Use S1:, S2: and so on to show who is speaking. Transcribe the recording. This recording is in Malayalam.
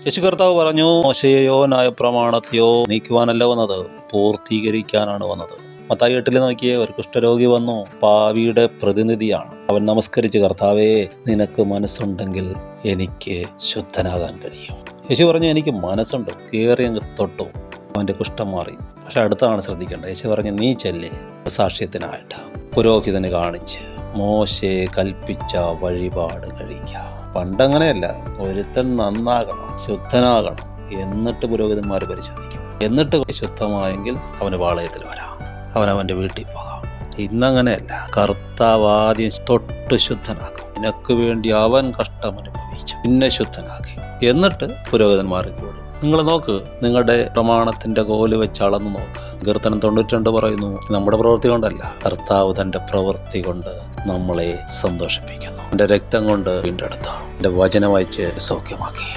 S1: യേശു കർത്താവ് പറഞ്ഞു, മോശയെയോ ന്യായപ്രമാണത്തെയോ നീക്കുവാനല്ല വന്നത്, പൂർത്തീകരിക്കാനാണ് വന്നത്. മത്തായി 8 നോക്കിയേ, ഒരു കുഷ്ഠരോഗി വന്നു, പാവിയുടെ പ്രതിനിധിയാണ്. അവൻ നമസ്കരിച്ച്, കർത്താവേ, നിനക്ക് മനസ്സുണ്ടെങ്കിൽ എനിക്ക് ശുദ്ധനാകാൻ കഴിയും. യേശു പറഞ്ഞു, എനിക്ക് മനസ്സുണ്ട്. കയറി അങ്ങ് തൊട്ടു, അവൻ്റെ കുഷ്ഠം മാറി. പക്ഷെ അടുത്താണ് ശ്രദ്ധിക്കേണ്ടത്. യേശു പറഞ്ഞു, നീ ചെല്ലേ സാക്ഷ്യത്തിനായിട്ട് പുരോഹിതന് കാണിച്ച് മോശെ കൽപ്പിച്ച വഴിപാട് കഴിക്കുക. പണ്ടങ്ങനെയല്ല, ഒരുത്തൻ നന്നാകണം, ശുദ്ധനാകണം, എന്നിട്ട് പുരോഹിതന്മാർ പരിശോധിക്കും. എന്നിട്ട് ശുദ്ധമായെങ്കിൽ അവന് പാളയത്തിൽ വരാം, അവനവൻ്റെ വീട്ടിൽ പോകാം. ഇന്നങ്ങനെയല്ല, കർത്താവ് ആദ്യം തൊട്ട് ശുദ്ധനാക്കും. നിനക്ക് വേണ്ടി അവൻ കഷ്ടമനുഭവിച്ചു, പിന്നെ ശുദ്ധനാക്കി, എന്നിട്ട് പുരോഹിതന്മാർക്ക് കൂടും. നിങ്ങൾ നോക്ക്, നിങ്ങളുടെ പ്രമാണത്തിന്റെ കോല് വെച്ച് അളന്ന് നോക്ക്. കീർത്തനം 92 പറയുന്നു, നമ്മുടെ പ്രവൃത്തി കൊണ്ടല്ല, കർത്താവ് തന്റെ പ്രവൃത്തി കൊണ്ട് നമ്മളെ സന്തോഷിപ്പിക്കുന്നു. എൻ്റെ രക്തം കൊണ്ട് വീണ്ടെടുത്തു, എൻ്റെ വചനം വായിച്ച് സൗഖ്യമാക്കി.